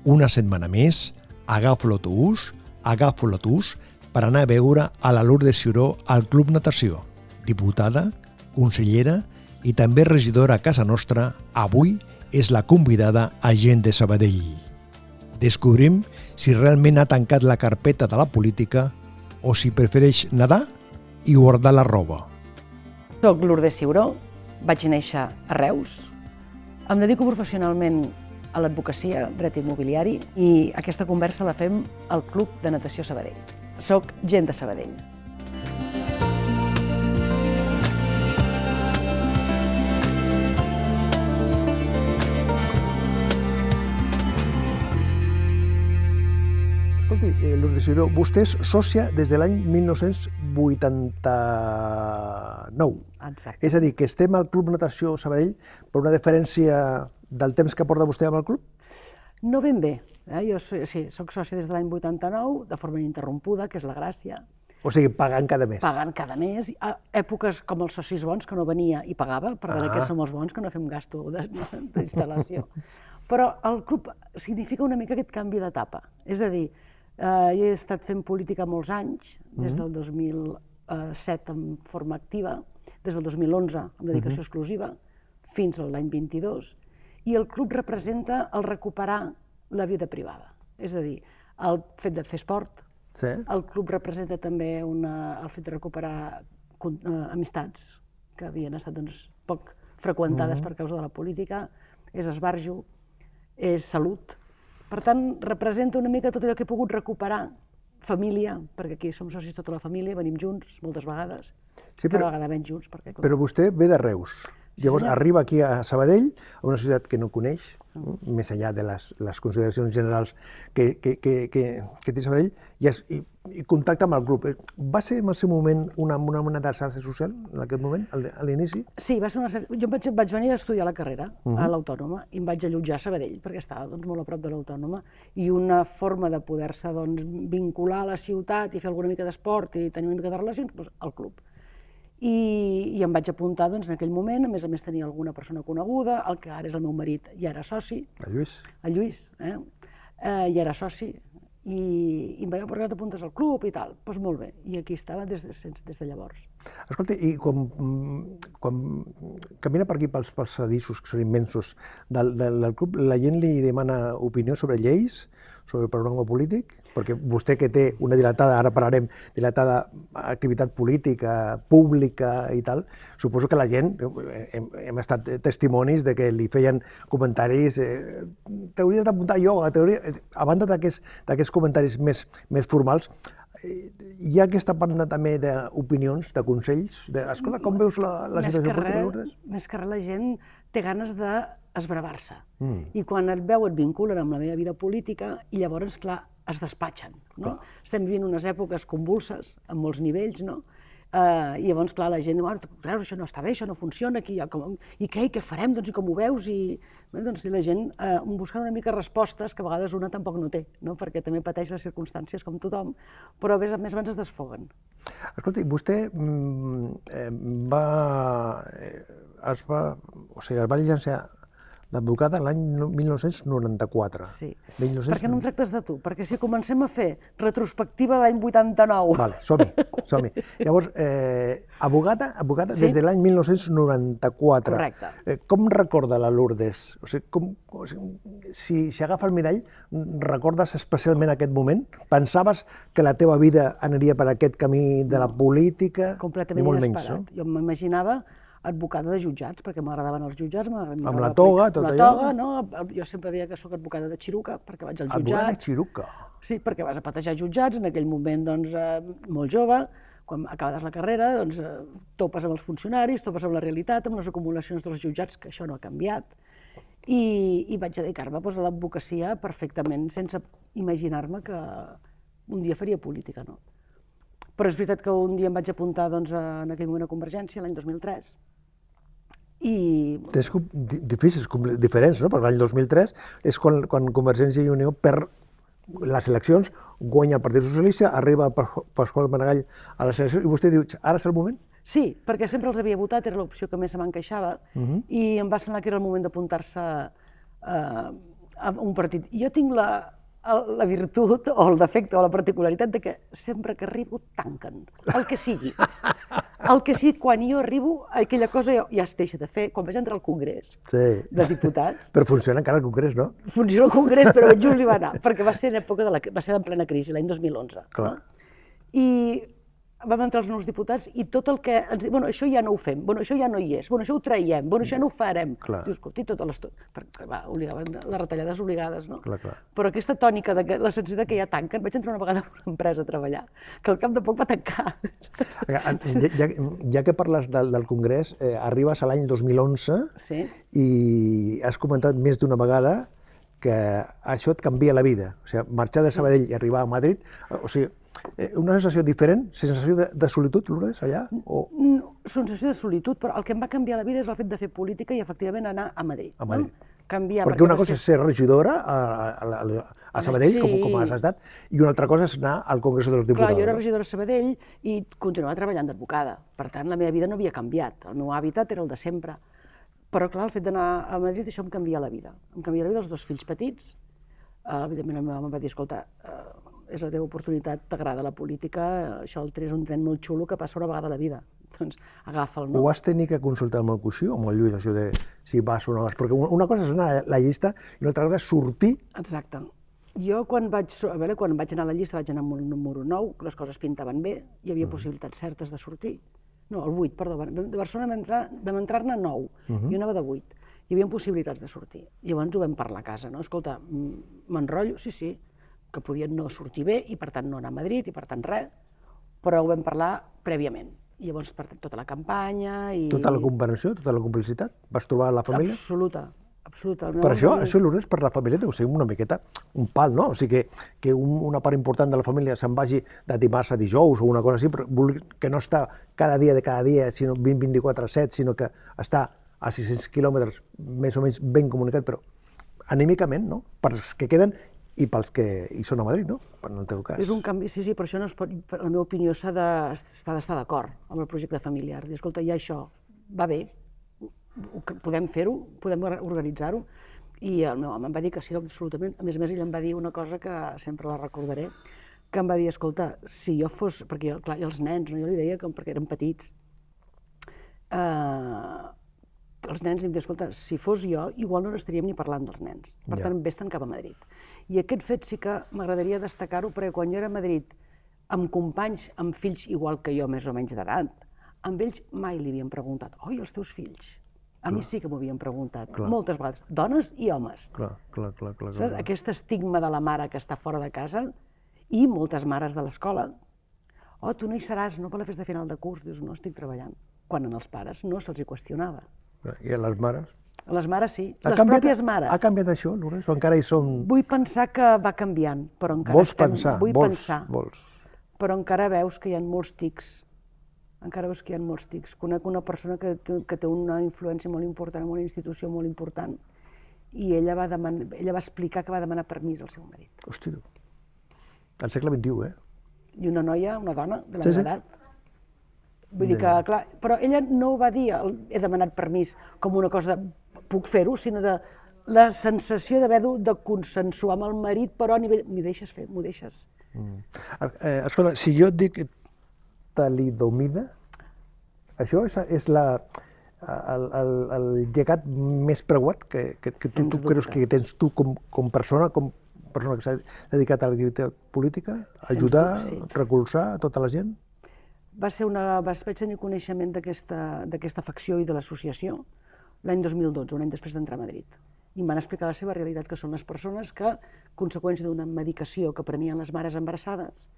Una setmana més, agafo l'autobús per anar a veure a la Lourdes Ciuró al Club Natació. Diputada, consellera i també regidora a casa nostra, avui és la convidada a Gent de Sabadell. Descobrim si realment ha tancat la carpeta de la política o si prefereix nedar i guardar la roba. Soc Lourdes Ciuró, vaig néixer a Reus, em dedico professionalment a l'advocacia, dret immobiliari, i aquesta conversa la fem al Club de Natació Sabadell. Soc Gent de Sabadell. Escolti, Lourdes Ciuró, vostè és sòcia des de l'any 1989. Exacte. És a dir, que estem al Club Natació Sabadell per una diferència del temps que porta vostè amb el club? No ben bé. Jo soc sòcia des de l'any 89, de forma ininterrompuda, que és la gràcia. O sigui, pagant cada mes. Pagant cada mes. A èpoques com els socis bons, que no venia i pagava, per veure que som els bons, que no fem gasto d'instal·lació. Però el club significa una mica aquest canvi d'etapa. És a dir, jo he estat fent política molts anys, des del 2007 en forma activa, des del 2011 amb dedicació exclusiva, fins a l'any 22, i el club representa el recuperar la vida privada. És a dir, el fet de fer esport, el club representa també el fet de recuperar amistats que havien estat poc freqüentades per causa de la política, és esbarjo, és salut. Per tant, representa una mica tot allò que he pogut recuperar, família, perquè aquí som socis tota la família, venim junts moltes vegades, cada vegada menys junts. Però vostè ve de Reus. Llavors arriba aquí a Sabadell, a una ciutat que no coneix, més enllà de les consideracions generals que té Sabadell, i contacta amb el club. Va ser en el seu moment una mena de xarxa social, en aquest moment, a l'inici? Sí, va ser jo vaig venir a estudiar la carrera a l'Autònoma i em vaig allotjar a Sabadell, perquè estava molt a prop de l'Autònoma, i una forma de poder-se vincular a la ciutat i fer alguna mica d'esport i tenir una mica de relacions, al club. I em vaig apuntar en aquell moment, a més tenia alguna persona coneguda, el que ara és el meu marit ja era soci. El Lluís. El Lluís, ja era soci, i em vaig dir, per què no t'apuntes al club i tal? Doncs molt bé, i aquí estava des de llavors. Escolta, i quan camina per aquí pels passadissos, que són immensos, del club, la gent li demana opinió sobre lleis, sobre el programa polític? Perquè vostè que té una dilatada, ara parlarem, dilatada activitat política, pública i tal, suposo que la gent, hem estat testimonis de que li feien comentaris, t'hauries d'apuntar a ioga, a banda d'aquests comentaris més formals, hi ha aquesta part també d'opinions, de consells, escolta, com veus la situació política, Lourdes? Més que res la gent té ganes d'esbravar-se, i quan et veu et vinculen amb la meva vida política i llavors, clar, es despatxen. Estem vivint unes èpoques convulses, a molts nivells, i llavors, clar, la gent diu, això no està bé, això no funciona, i què farem, i com ho veus? I la gent busca una mica respostes que a vegades una tampoc no té, perquè també pateix les circumstàncies com tothom, però més abans es desfoguen. Escolti, vostè es va llicenciar d'advocada l'any 1994. Sí. Per què no em tractes de tu? Perquè si comencem a fer retrospectiva de l'any 89... Vale, som-hi. Llavors, advocada des de l'any 1994. Correcte. Com recorda la Lourdes? Si agafa el mirall, recordes especialment aquest moment? Pensaves que la teva vida aniria per aquest camí de la política? Completament inesperat. Jo m'imaginava advocada de jutjats, perquè m'agradaven els jutjats. Amb la toga, tot allò? Jo sempre deia que sóc advocada de xiruca, perquè vaig al jutjat. Advocada de xiruca? Sí, perquè vas a patejar jutjats, en aquell moment molt jove, quan acabes la carrera, topes amb els funcionaris, topes amb la realitat, amb les acumulacions dels jutjats, que això no ha canviat, i vaig dedicar-me a l'advocacia perfectament, sense imaginar-me que un dia faria política, no? Però és veritat que un dia em vaig apuntar en aquell moment a Convergència, l'any 2003, Tens difícils, diferents, no? Perquè l'any 2003 és quan Convergència i Unió perd les eleccions, guanya el Partit Socialista, arriba Pasqual Maragall a les eleccions i vostè diu, ara és el moment? Sí, perquè sempre els havia votat, era l'opció que més se m'encaixava, i em va semblar que era el moment d'apuntar-se a amb un partit. Jo tinc la virtut o el defecte o la particularitat de que sempre que arribo tanquen, el que sigui. El que sigui, quan jo arribo, aquella cosa ja es deixa de fer. Quan vaig entrar al Congrés de Diputats... Però funciona encara el Congrés, no? Funciona el Congrés, però just hi va anar, perquè va ser en plena crisi, l'any 2011. Clar. I vam entrar els nous diputats i tot el que ens diuen, bueno, això ja no ho fem, bueno, això ja no hi és, bueno, això ho traiem, bueno, això no ho farem. Dius, escolti, tota l'estona, perquè va, les retallades obligades, no? Clar, clar. Però aquesta tònica, la sensació que ja tanquen, vaig entrar una vegada en una empresa a treballar, que al cap de poc va tancar. Ja que parles del Congrés, arribes a l'any 2011 i has comentat més d'una vegada que això et canvia la vida. O sigui, marxar de Sabadell i arribar a Madrid, o sigui, una sensació diferent, sensació de solitud, Lourdes, allà? No, sensació de solitud, però el que em va canviar la vida és el fet de fer política i efectivament anar a Madrid. A Madrid. Canviar, perquè una cosa és ser regidora a Sabadell, com has estat, i una altra cosa és anar al Congrés dels Diputats. Clar, jo era regidora a Sabadell i continuava treballant d'advocada. Per tant, la meva vida no havia canviat. El meu hàbitat era el de sempre. Però, clar, el fet d'anar a Madrid, això em canvia la vida. Em canvia la vida els dos fills petits. Evidentment, el meu home em va dir, escolta, és la teva oportunitat, t'agrada la política, això el tren és un tren molt xulo que passa una vegada a la vida. Doncs agafa'l, no? Ho vas tenir que consultar amb el coixí o amb el Lluís, això de si vas o no vas? Perquè una cosa és anar a la llista i una altra cosa és sortir. Exacte. Jo quan vaig anar a la llista vaig anar amb el número 9, les coses pintaven bé, hi havia possibilitats certes de sortir. No, el 8, perdó. De Barcelona vam entrar-ne 9, jo anava de 8. Hi havia possibilitats de sortir. Llavors ho vam parlar a casa, no? Escolta, m'enrotllo, sí, que podien no sortir bé i per tant no anar a Madrid i per tant res, però ho vam parlar prèviament. I llavors per tota la campanya i... Tota la comprensió, tota la complicitat? Vas trobar la família? Absoluta. Per això, Lourdes, per la família deu ser una miqueta un pal, no? O sigui, que una part important de la família se'n vagi de dimarts a dijous o una cosa així, però que no està cada dia, sinó 24/7, sinó que està a 600 quilòmetres, més o menys ben comunicat, però anímicament, no? Pels que queden i pels que hi són a Madrid, no? En el teu cas. És un canvi, sí, però això no es pot, la meva opinió s'ha d'estar d'acord amb el projecte familiar. Dir, escolta, ja això va bé, podem fer-ho, podem organitzar-ho, i el meu home em va dir que sí, absolutament. A més, ell em va dir una cosa que sempre la recordaré, que em va dir, escolta, si jo fos, perquè clar, i els nens, jo li deia que perquè eren petits, els nens em deien, escolta, si fos jo, igual no estaríem ni parlant dels nens, per tant, vés-te'n cap a Madrid. I aquest fet sí que m'agradaria destacar-ho, perquè quan jo era a Madrid, amb companys, amb fills igual que jo, més o menys d'edat, amb ells mai li havien preguntat, oi, els teus fills? A mi sí que m'ho havien preguntat, moltes vegades, dones i homes. Clar. Saps? Aquest estigma de la mare que està fora de casa i moltes mares de l'escola. Oh, tu no hi seràs, no per la festa final de curs. Dius, no, estic treballant. Quan als pares no se'ls hi qüestionava. I a les mares? A les mares sí, les pròpies mares. Ha canviat això, Lourdes, o encara hi som... Vull pensar que va canviant, però encara Vols pensar? Vull pensar. Vols. Però encara veus que hi ha molts tics. Conec una persona que té una influència molt important en una institució molt important i ella va explicar que va demanar permís al seu marit. Hosti, al segle XXI, eh? I una noia, una dona de la meva edat. Vull dir que, clar, però ella no ho va dir, he demanat permís com una cosa de puc fer-ho, sinó de la sensació d'haver de consensuar amb el marit, però a nivell... M'hi deixes fer, m'ho deixes. Escolta, si jo et dic talidomida, això és el llegat més preuat que tu creus que tens tu com persona que s'ha dedicat a l'activitat política, ajudar, recolzar tota la gent? Vaig tenir coneixement d'aquesta facció i de l'associació l'any 2012, un any després d'entrar a Madrid. I em van explicar la seva realitat, que són les persones que, a conseqüència d'una medicació que prenien les mares embarassades,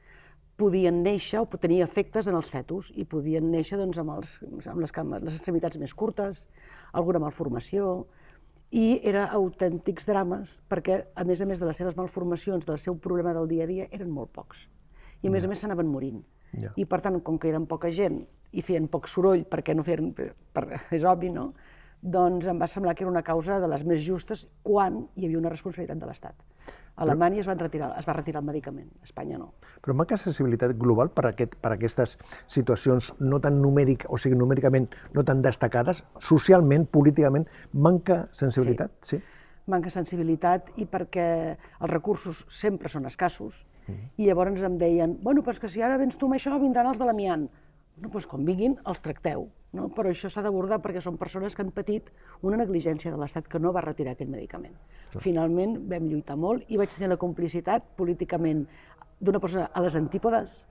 podien néixer o tenir efectes en els fetus i podien néixer amb les extremitats més curtes, alguna malformació, i eren autèntics drames perquè, a més de les seves malformacions, del seu problema del dia a dia, eren molt pocs. I a més s'anaven morint. I per tant, com que eren poca gent i feien poc soroll, perquè no feien, és obvi, no? Doncs em va semblar que era una causa de les més justes quan hi havia una responsabilitat de l'Estat. A Alemanya es va retirar el medicament, a Espanya no. Però manca sensibilitat global per aquestes situacions no tan numèricament no tan destacades, socialment, políticament, manca sensibilitat, sí? manca sensibilitat i perquè els recursos sempre són escassos. I llavors em deien, bueno, però és que si ara vens tu amb això, vindran els de l'amiant. No, doncs quan vinguin, els tracteu. No? Però això s'ha d'abordar perquè són persones que han patit una negligència de l'Estat que no va retirar aquell medicament. Finalment vam lluitar molt i vaig tenir la complicitat políticament d'una persona a les antípodes,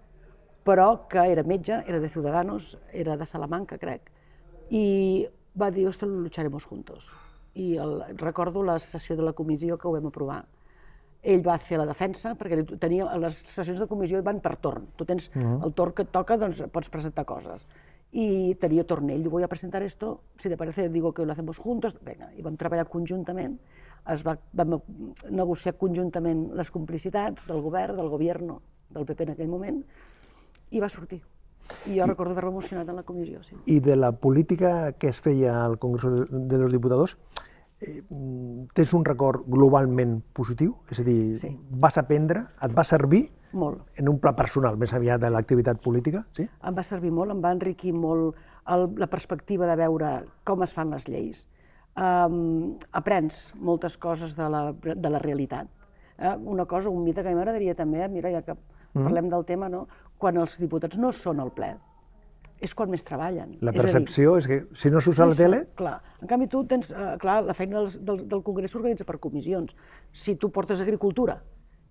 però que era metge, era de Ciudadanos, era de Salamanca, crec, i va dir, esto lo lucharemos juntos. I recordo la sessió de la comissió que ho vam aprovar. Ell va fer la defensa, perquè les sessions de comissió van per torn. Tu tens el torn que et toca, doncs pots presentar coses. I tenia torn ell, voy a presentar esto, si te parece, digo que lo hacemos juntos. Vinga, i vam treballar conjuntament, vam negociar conjuntament les complicitats del govern, del gobierno, del PP en aquell moment, i va sortir. I jo recordo haver-me emocionat en la comissió, sí. I de la política que es feia al Congreso de los Diputados, tens un record globalment positiu? És a dir, vas aprendre, et va servir en un pla personal, més aviat de l'activitat política? Em va servir molt, em va enriquir molt la perspectiva de veure com es fan les lleis. Aprens moltes coses de la realitat. Una cosa, un mite que a mi m'agradaria també, mira, ja que parlem del tema, quan els diputats no són al ple, és quan més treballen. La percepció és que si no s'usa la tele... Clar, en canvi tu tens, clar, la feina del Congrés s'organitza per comissions. Si tu portes agricultura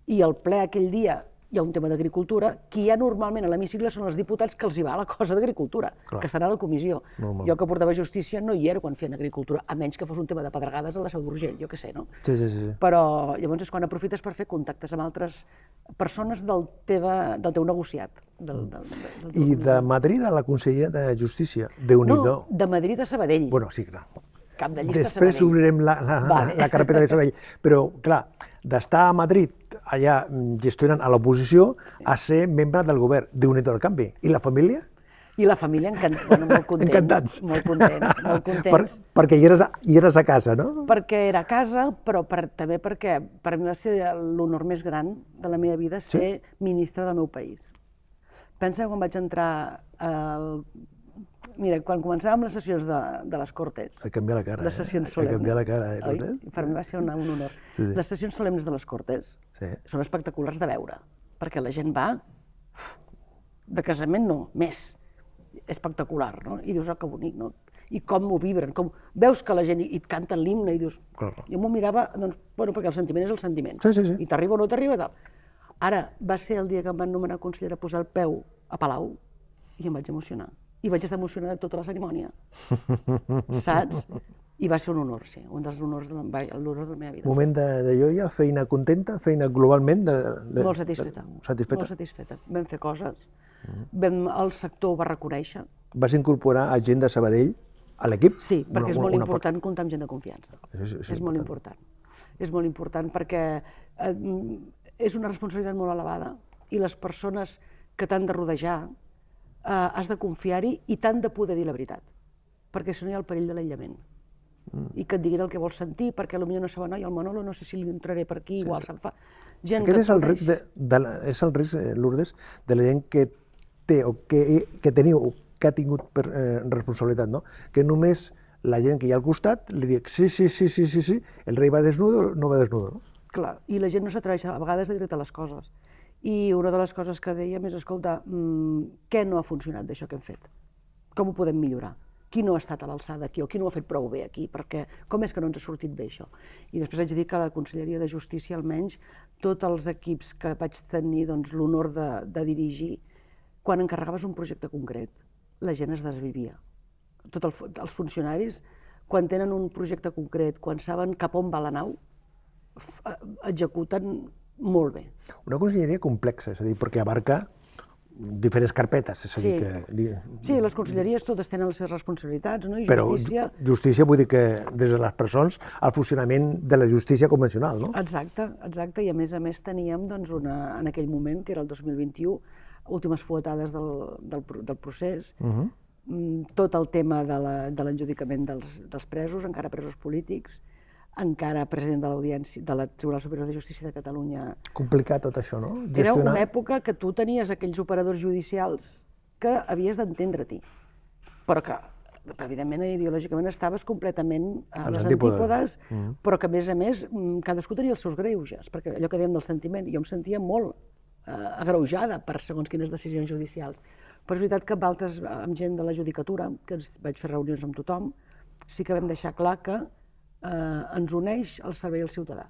i al ple aquell dia hi ha un tema d'agricultura, qui hi ha normalment a l'hemicicle són els diputats que els hi va la cosa d'agricultura, que estan a la comissió. Jo que portava justícia no hi era quan feien agricultura, a menys que fos un tema de pedregades a la Seu d'Urgell, jo què sé, no? Sí. Però llavors és quan aprofites per fer contactes amb altres persones del teu negociat. I de Madrid a la Conselleria de Justícia, Déu-n'hi-do. No, de Madrid a Sabadell. Bueno, sí, clar. Cap de llista a Després obrirem la carpeta de Sabadell. Però, clar, d'estar a Madrid, allà gestionant a l'oposició, a ser membre del govern. Déu-n'hi-do el canvi. I la família? I la família molt contents. Molt contents. Perquè hi eres a casa, no? Perquè era a casa, però també perquè per mi va ser l'honor més gran de la meva vida ser ministre del meu país. Pensa quan vaig entrar Mira, quan començàvem les sessions de les Cortes... Ha canviat la cara, les sessions solemnes. Ha canviat la cara, Cortes? Per mi va ser un honor. Les sessions solemnes de les Cortes són espectaculars de veure, perquè la gent va... De casament no, més. Espectacular, no? I dius, oh, que bonic, no? I com m'ho vibren, com... Veus que la gent et canta l'himne i dius... Jo m'ho mirava, doncs, bueno, perquè el sentiment és el sentiment. I t'arriba o no t'arriba, tal. Ara, va ser el dia que em van nomenar consellera a posar el peu a Palau i em vaig emocionar. I vaig estar emocionada tota la cerimònia, saps? I va ser un honor, sí, un dels honors de la meva vida. Moment de joia, feina contenta, feina globalment... Molt satisfeta. Molt satisfeta. Vam fer coses, el sector ho va reconèixer. Vas incorporar gent de Sabadell a l'equip? Sí, perquè és molt important comptar amb gent de confiança. És molt important. És molt important perquè és una responsabilitat molt elevada i les persones que t'han de rodejar has de confiar-hi i t'han de poder dir la veritat, perquè si no hi ha el perill de l'aïllament. I que et diguin el que vols sentir, perquè potser no saben, el Manolo no sé si li entraré per aquí, igual se'n fa. Aquest és el risc, Lourdes, de la gent que té o que teniu o que ha tingut responsabilitat, no? Que només la gent que hi ha al costat li diu sí, el rei va desnudo, no va desnudo, no? Clar, i la gent no s'atreveix a vegades a dir-te les coses. I una de les coses que dèiem és, escolta, què no ha funcionat d'això que hem fet? Com ho podem millorar? Qui no ha estat a l'alçada aquí o qui no ho ha fet prou bé aquí? Perquè com és que no ens ha sortit bé això? I després haig de dir que a la Conselleria de Justícia, almenys, tots els equips que vaig tenir l'honor de dirigir, quan encarregaves un projecte concret, la gent es desvivia. Tots els funcionaris, quan tenen un projecte concret, quan saben cap on va la nau, executen molt bé. Una conselleria complexa, és a dir, perquè abarca diferents carpetes, és a dir que... Sí, les conselleries totes tenen les seves responsabilitats, no? I justícia... Però justícia vull dir que des de les presons al funcionament de la justícia convencional, no? Exacte, i a més teníem en aquell moment, que era el 2021, últimes fuetades del procés, tot el tema de l'enjudicament dels presos, encara presos polítics, encara president de l'Audiència, del Tribunal Superior de Justícia de Catalunya. Complicat tot això, no? Era una època que tu tenies aquells operadors judicials que havies d'entendre-t'hi, però que evidentment, ideològicament estaves completament a les antípodes. antípodes, però que, a més, cadascú tenia els seus greuges, perquè allò que dèiem del sentiment, jo em sentia molt agreujada per segons quines decisions judicials. Però és veritat que amb gent de la judicatura, que vaig fer reunions amb tothom, sí que vam deixar clar que ens uneix el servei al ciutadà.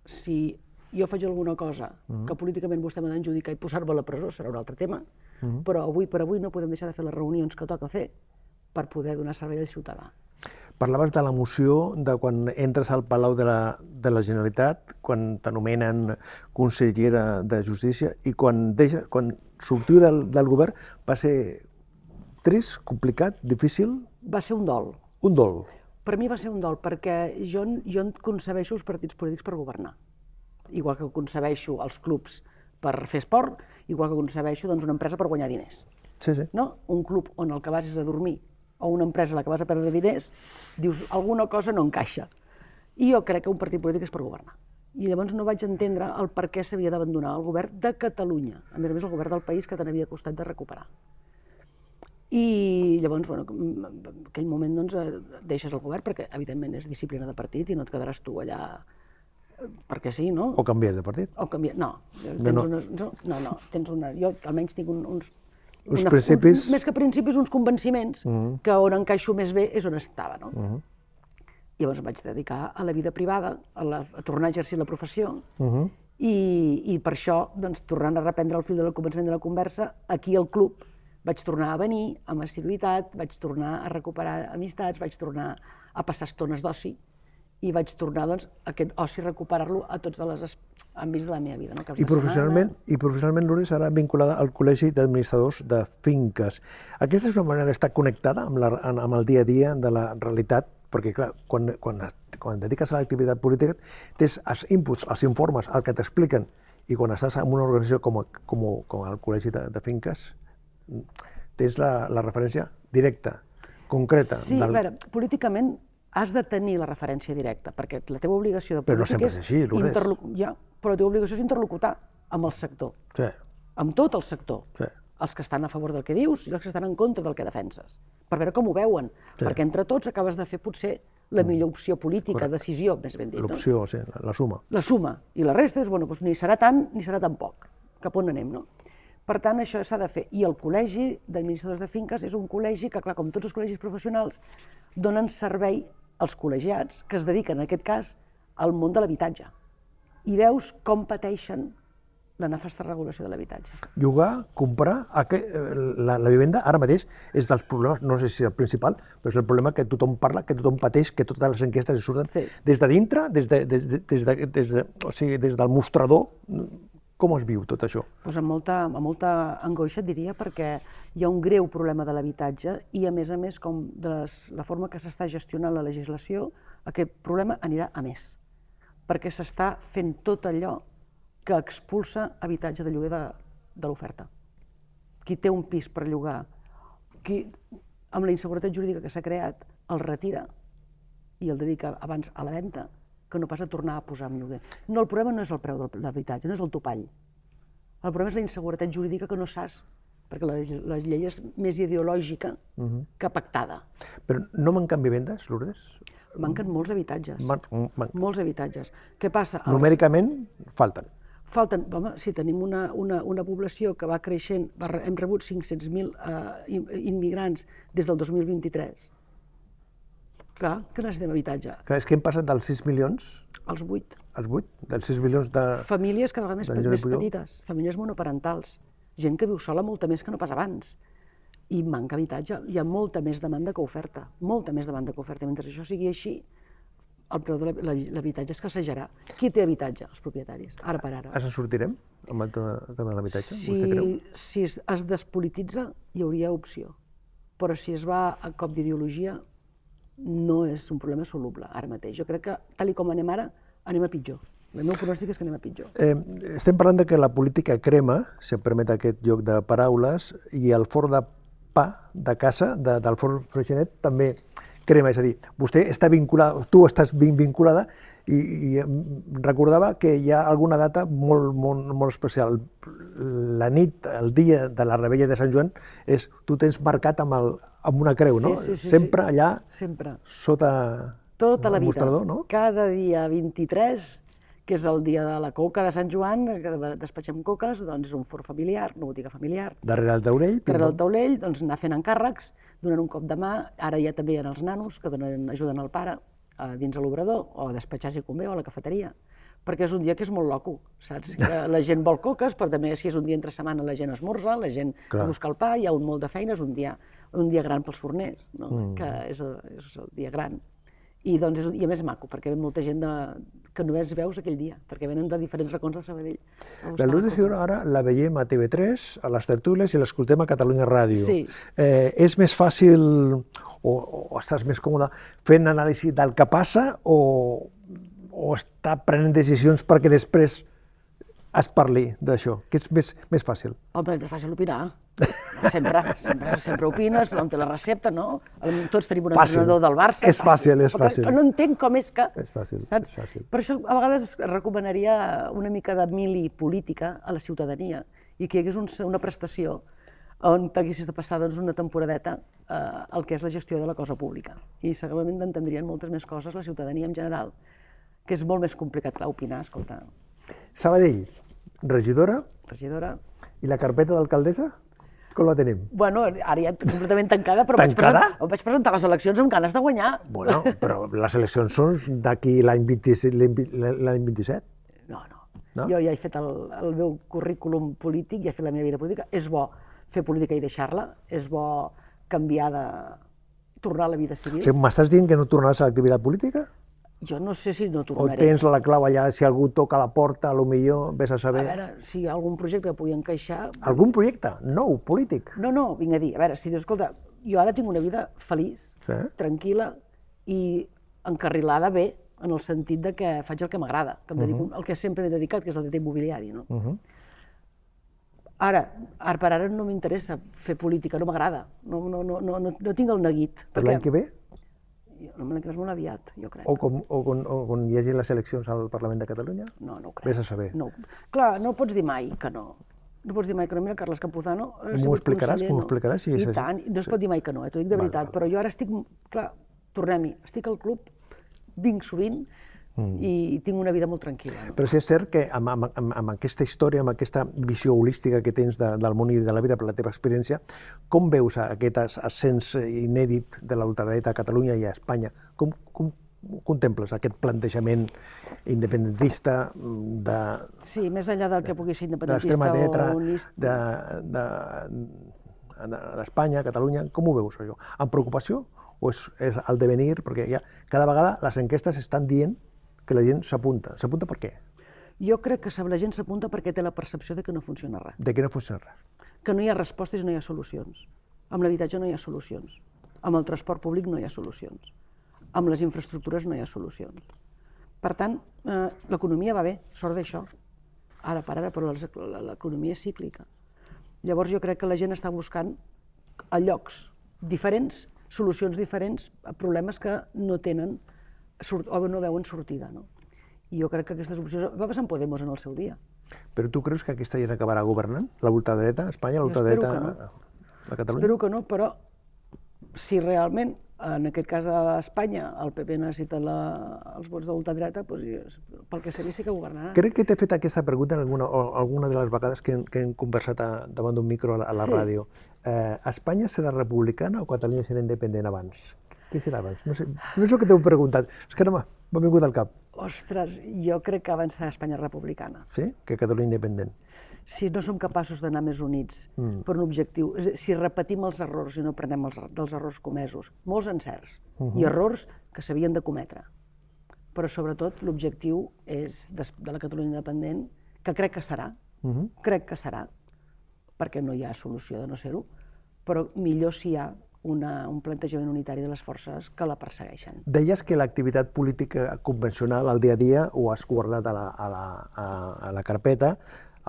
Si jo faig alguna cosa que políticament vostè m'ha d'adjudicar i posar-me a la presó serà un altre tema, però avui per avui no podem deixar de fer les reunions que toca fer per poder donar servei al ciutadà. Parlaves de l'emoció de quan entres al Palau de la Generalitat, quan t'anomenen consellera de Justícia, i quan sortiu del govern va ser trist, complicat, difícil? Va ser un dol. Un dol. Per mi va ser un dol, perquè jo concebeixo els partits polítics per governar. Igual que concebeixo els clubs per fer esport, igual que concebeixo una empresa per guanyar diners. Sí, sí. No? Un club on el que vas és a dormir, o una empresa a la que vas a perdre diners, dius, alguna cosa no encaixa. I jo crec que un partit polític és per governar. I llavors no vaig entendre el per què s'havia d'abandonar el govern de Catalunya, a més el govern del país que tant havia costat de recuperar. I llavors, en aquell moment deixes el govern, perquè evidentment és disciplina de partit i no et quedaràs tu allà perquè sí, no? O canvies de partit? O canvies, no. Jo almenys tinc uns principis... Més que principis, uns convenciments que on encaixo més bé és on estava, no? Llavors em vaig dedicar a la vida privada, a tornar a exercir la professió, i per això, tornant a reprendre el fil del començament de la conversa, aquí al club vaig tornar a venir amb assiduïtat, vaig tornar a recuperar amistats, vaig tornar a passar estones d'oci, i vaig tornar, aquest oci, recuperar-lo a tots els àmbits de la meva vida. I professionalment, Lourdes, ara vinculada al Col·legi d'Administradors de Finques. Aquesta és una manera d'estar connectada amb el dia a dia de la realitat, perquè, clar, quan et dediques a l'activitat política, tens els inputs, els informes, el que t'expliquen, i quan estàs en una organització com el Col·legi de Finques, tens la referència directa, concreta. Sí, a veure, políticament has de tenir la referència directa, perquè la teva obligació de política és... Però no sempre és així, Lourdes. Ja, però la teva obligació és interlocutar amb el sector. Sí. Amb tot el sector. Sí. Els que estan a favor del que dius i els que estan en contra del que defenses. Per veure com ho veuen. Sí. Perquè entre tots acabes de fer potser la millor opció política, decisió, més ben dit. L'opció, sí, la suma. La suma. I la resta és, ni serà tant ni serà tan poc. Cap on anem, no? Per tant, això s'ha de fer. I el Col·legi d'Administradors de Finques és un col·legi que, clar, com tots els col·legis professionals, donen servei als col·legiats que es dediquen, en aquest cas, al món de l'habitatge. I veus com pateixen la nefasta regulació de l'habitatge. Llogar, comprar, la vivenda ara mateix és dels problemes, no sé si és el principal, però és el problema que tothom parla, que tothom pateix, que totes les enquestes surten des de dintre, des del mostrador. Com es viu tot això? Doncs amb molta angoixa, et diria, perquè hi ha un greu problema de l'habitatge i, a més, com de la forma que s'està gestionant la legislació, aquest problema anirà a més, perquè s'està fent tot allò que expulsa habitatge de lloguer de l'oferta. Qui té un pis per llogar, qui, amb la inseguretat jurídica que s'ha creat, el retira i el dedica abans a la venda que no pas a tornar a posar en lloguer. No, el problema no és el preu de l'habitatge, no és el topall. El problema és la inseguretat jurídica que no saps, perquè la llei és més ideològica que pactada. Però no manquen vivendes, Lourdes? Manquen molts habitatges. Molts habitatges. Què passa? Numèricament falten. Falten, home, si tenim una població que va creixent, hem rebut 500.000 immigrants des del 2023. Clar, que necessitem habitatge. Clar, és que hem passat dels 6 milions... Als 8. Als 8? Dels 6 milions de... Famílies cada vegada més petites, famílies monoparentals, gent que viu sola molta més que no pas abans. I manca habitatge, hi ha molta més demanda que oferta, molta més demanda que oferta. Mentre això sigui així, el preu de l'habitatge escassejarà. Qui té habitatge? Els propietaris, ara per ara. Ens en sortirem amb el tema de l'habitatge, vostè creu? Si es despolititza, hi hauria opció. Però si es va a cop d'ideologia, no és un problema soluble ara mateix. Jo crec que, tal com anem ara, anem a pitjor. El meu pronòstic és que anem a pitjor. Estem parlant que la política crema, si em permet aquest joc de paraules, i el forn de pa de casa, del forn Freixenet, també crema. És a dir, vostè està vinculada, tu estàs ben vinculada, i recordava que hi ha alguna data molt especial. la nit, el dia de la Revetlla de Sant Joan, tu tens marcat amb una creu, no? Sí. Sempre allà, Sempre. sota Tota la el vida. mostrador, no? Cada dia 23, que és el dia de la coca de Sant Joan, que despatxem coques, doncs és un forn familiar, una botiga familiar. Darrere el taulell. Darrere el taulell, doncs anar fent encàrrecs, donant un cop de mà, ara ja també hi ha els nanos que ajuden el pare dins de l'obrador, o a despatxar si convé, o a la cafeteria, perquè és un dia que és molt loco, saps? Que la gent vol coques, però també si és un dia entre setmana la gent esmorza, la gent busca el pa, hi ha un molt de feina, és un dia gran pels forners, no? Que és el dia gran. I a més maco, perquè ve molta gent que només veus aquell dia, perquè venen de diferents racons de Sabadell. La Luz de Figura ara la veiem a TV3, a les tertúlies, i l'escoltem a Catalunya Ràdio. Sí. És més fàcil o estàs més còmode fent anàlisi del que passa o està prenent decisions perquè després es parli d'això? Què és més fàcil? Home, és més fàcil opinar. Sempre opines, tothom té la recepta, no? Tots tenim un entrenador del Barça. És fàcil. No entenc com és que... És fàcil, saps? és fàcil. Per això a vegades recomanaria una mica de mili política a la ciutadania i que hi hagués una prestació on t'haguessis de passar una temporadeta el que és la gestió de la cosa pública. I segurament entendrien moltes més coses la ciutadania en general, que és molt més complicat, clar, opinar, escolta. Sabadell, regidora. Regidora. I la carpeta d'alcaldessa? Com la tenim? Bueno, ara ja completament tancada, però vaig presentar les eleccions amb ganes de guanyar. Bueno, però les eleccions són d'aquí l'any 27? No. Jo ja he fet el meu currículum polític, ja he fet la meva vida política. És bo fer política i deixar-la, és bo canviar tornar a la vida civil. O sigui, m'estàs dient que no tornaràs a l'activitat política? Jo no sé si no O tornaré. tens la clau allà, si algú toca la porta, potser vés a A saber... veure, si hi ha algun projecte que pugui encaixar... Algun projecte nou, polític? No, vinc a dir, a veure, si dius, escolta, jo ara tinc una vida feliç, tranquil·la i encarrilada bé, en el sentit de que faig el que m'agrada, que em dedico al que sempre m'he dedicat, que és el dret immobiliari, no? Ara per ara no m'interessa fer política, no m'agrada, no tinc el neguit. Per l'any que ve? L'any que ve és molt aviat, jo crec. O quan hi hagi les eleccions al Parlament de Catalunya? No ho crec. Vés a saber. Clar, no pots dir mai que no. No pots dir mai que no. Mira, Carles Campuzano ha sigut conseller. M'ho explicaràs? I tant, no es pot dir mai que no, t'ho dic de veritat, però jo ara estic, clar, tornem-hi, estic al club, vinc sovint, i tinc una vida molt tranquil·la. Però sí és cert que amb aquesta història, amb aquesta visió holística que tens del món i de la vida per la teva experiència, com veus aquest ascens inèdit de la ultradreta a Catalunya i a Espanya? Com contemples aquest plantejament independentista Sí, més enllà del que pugui ser de l'extrema independentista dreta o unista. d'Espanya, Catalunya? Com ho veus, això? Amb preocupació o és el devenir? Perquè ja cada vegada les enquestes estan dient que la gent s'apunta. S'apunta per què? Jo crec que la gent s'apunta perquè té la percepció de que no funciona res. De que no funciona res. Que no hi ha respostes i no hi ha solucions. Amb l'habitatge no hi ha solucions. Amb el transport públic no hi ha solucions. Amb les infraestructures no hi ha solucions. Per tant, l'economia va bé, sort d'això. Ara per ara, però l'economia és cíclica. Llavors jo crec que la gent està buscant a llocs diferents, solucions diferents a problemes que no tenen o no veuen sortida. I jo crec que aquestes opcions... Va passar amb Podemos en el seu dia. Però tu creus que aquesta gent acabarà governant? La ultradreta a Espanya, la ultradreta a Catalunya? Espero que no, però si realment, en aquest cas a Espanya, el PP necessita els vots de l'ultradreta, pel que seria sí que governaran. Crec que t'he fet aquesta pregunta alguna de les vegades que hem conversat davant d'un micro a la ràdio. Espanya serà republicana o Catalunya serà independent abans? Què serà abans? No sé el que t'heu preguntat, és que no m'ha vingut al cap. Ostres, jo crec que abans serà Espanya republicana. Sí? Que Catalunya independent. Si no som capaços d'anar més units per un objectiu, si repetim els errors i no aprenem dels errors comesos, molts encerts i errors que s'havien de cometre, però sobretot l'objectiu és de la Catalunya independent, que crec que serà, perquè no hi ha solució de no ser-ho, però millor si hi ha un plantejament unitari de les forces que la persegueixen. Deies que l'activitat política convencional, al dia a dia, ho has guardat a la carpeta.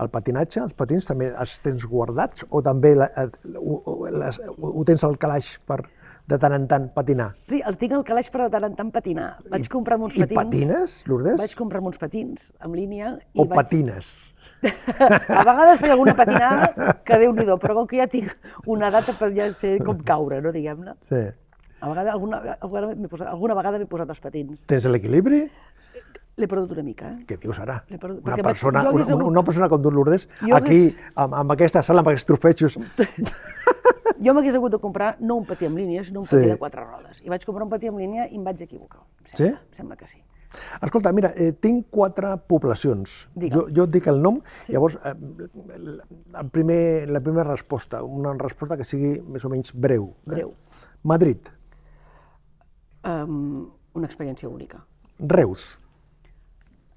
el patinatge, els patins, també els tens guardats o també ho tens al calaix per de tant en tant patinar? Sí, els tinc al calaix per de tant en tant patinar. Vaig comprar-me uns patins. I patines, Lourdes? Vaig comprar-me uns patins en línia. O patines? A vegades feia alguna patinada que Déu-n'hi-do, però com que ja tinc una data per ja sé com caure, no, diguem-ne. Sí. A vegades, alguna vegada m'he posat els patins. Tens l'equilibri? L'he perdut una mica, Què dius ara? Perquè Una persona com tu, Lourdes, aquí, amb aquesta sala, amb aquests trofejos... Jo m'hagués hagut de comprar no un patí en línia, sinó un patí de 4 rodes. I vaig comprar un patí en línia i em vaig equivocar. Sí? Sembla que sí. Escolta, mira, tinc 4 poblacions. Jo et dic el nom, llavors, la primera resposta, una resposta que sigui més o menys breu. Breu. Madrid. Una experiència única. Reus.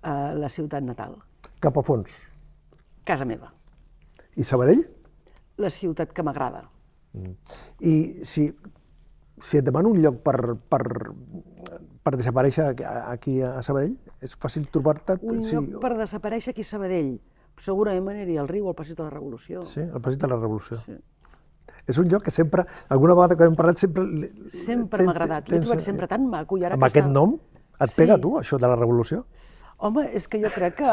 La ciutat natal. Capafonts. Casa meva. I Sabadell? La ciutat que m'agrada. I si et demano un lloc per desaparèixer aquí a Sabadell, és fàcil trobar-te? Un lloc per desaparèixer aquí a Sabadell? Segurament m'aniria al Riu, al Passeig de la Revolució. Sí, al Passeig de la Revolució. Sí. És un lloc que sempre, alguna vegada que hem parlat, sempre... Sempre m'ha agradat. L'he trobat sempre tan maco. Amb aquest nom? Et pega a tu, això de la Revolució? Home, és que jo crec que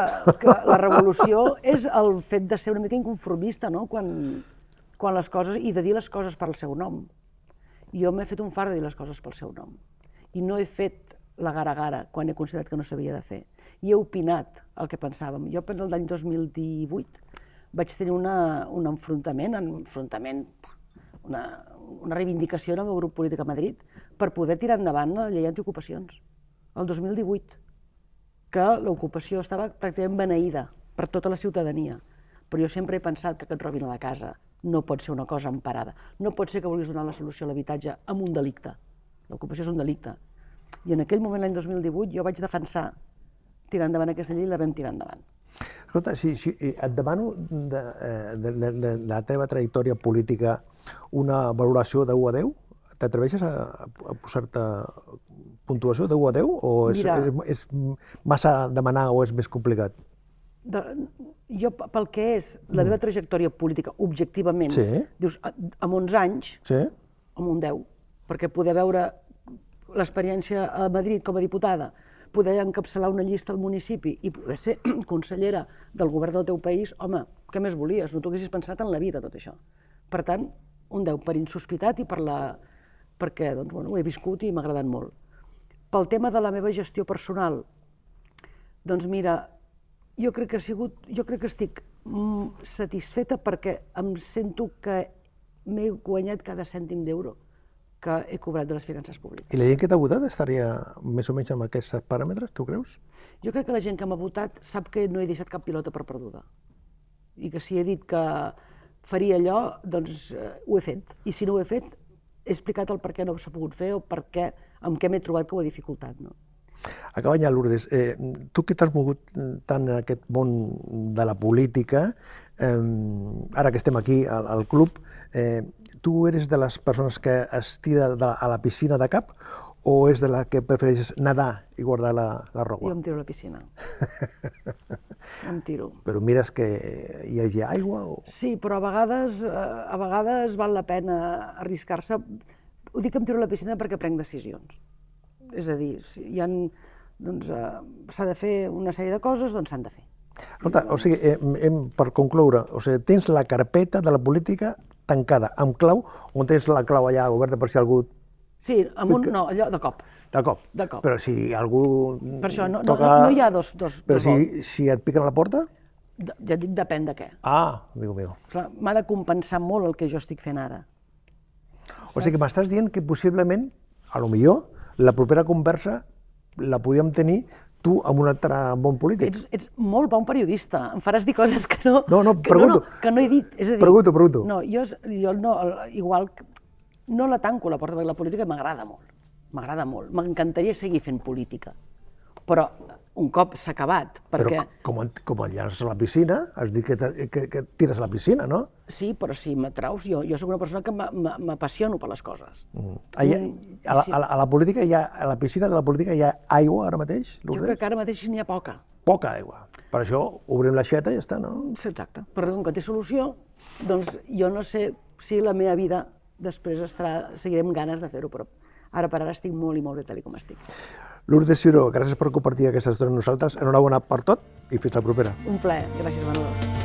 la revolució és el fet de ser una mica inconformista, no? Quan les coses, i de dir les coses pel seu nom. Jo m'he fet un fart de dir les coses pel seu nom. I no he fet la gara-gara quan he considerat que no s'havia de fer. I he opinat el que pensàvem. Jo, per l'any 2018, vaig tenir un enfrontament, una reivindicació en el meu grup polític a Madrid per poder tirar endavant la llei antiocupacions. El 2018. Que l'ocupació estava pràcticament beneïda per tota la ciutadania. Però jo sempre he pensat que et robin a la casa no pot ser una cosa emparada. No pot ser que vulguis donar la solució a l'habitatge amb un delicte. L'ocupació és un delicte. I en aquell moment, l'any 2018, jo vaig defensar tirar endavant aquesta llei i la vam tirar endavant. Escolta, si et demano de la teva trajectòria política una valoració de 1 a 10, t'atreveixes a posar-te puntuació de 1 a 10 o és massa demanar o és més complicat? Jo, pel que és la meva trajectòria política, objectivament, dius, amb 11 anys, amb un 10, perquè poder veure l'experiència a Madrid com a diputada, poder encapçalar una llista al municipi i poder ser consellera del govern del teu país, home, què més volies? No t'ho haguessis pensat en la vida, tot això. Per tant, un 10 per insospitat i perquè ho he viscut i m'ha agradat molt. Pel tema de la meva gestió personal, doncs mira, jo crec que estic satisfeta perquè em sento que m'he guanyat cada cèntim d'euro que he cobrat de les finances públiques. I la gent que t'ha votat estaria més o menys amb aquests paràmetres, tu creus? Jo crec que la gent que m'ha votat sap que no he deixat cap pilota per perduda. I que si he dit que faria allò, doncs ho he fet. I si no ho he fet, he explicat el per què no s'ha pogut fer o amb què m'he trobat que ho he dificultat. Acabant ja, Lourdes, tu que t'has mogut tant en aquest món de la política, ara que estem aquí al club, tu eres de les persones que es tira a la piscina de cap o és de la que prefereixes nedar i guardar la roba? Jo em tiro a la piscina. Em tiro. Però mires que hi hagi aigua? Sí, però a vegades val la pena arriscar-se. Ho dic que em tiro a la piscina perquè prenc decisions. És a dir, s'ha de fer una sèrie de coses, doncs s'han de fer. Escolta, o sigui, per concloure, tens la carpeta de la política tancada, amb clau, on tens la clau allà oberta per si algú... Sí, no, allò de cop. De cop? De cop. Però si algú per això no hi ha dos... Però si et piquen a la porta? Ja dic, depèn de què. Ah, amigo meu. M'ha de compensar molt el que jo estic fent ara. O sigui que m'estàs dient que possiblement, a lo millor, la propera conversa la podíem tenir tu amb un altre bon polític. Ets molt bon periodista, em faràs dir coses que no... pregunto. Que no he dit, és a dir... Pregunto. No, jo no, igual, no la tanco la porta, perquè la política m'agrada molt, m'encantaria seguir fent política, però un cop s'ha acabat, perquè... Però com et llances a la piscina, has dit que tires a la piscina, no? Sí, però si m'atraus, jo soc una persona que m'apassiono per les coses. A la política, a la piscina de la política hi ha aigua ara mateix, Lourdes? Jo crec que ara mateix n'hi ha poca. poca aigua. Per això obrim l'aixeta i ja està, no? Sí, exacte. Però com que té solució, doncs jo no sé si la meva vida després seguiré amb ganes de fer-ho, però ara per ara estic molt i molt bé tal com estic. Lourdes Ciró, gràcies per compartir aquesta estona amb nosaltres. Enhorabona per tot i fins la propera. Un plaer. Gràcies, Manolo.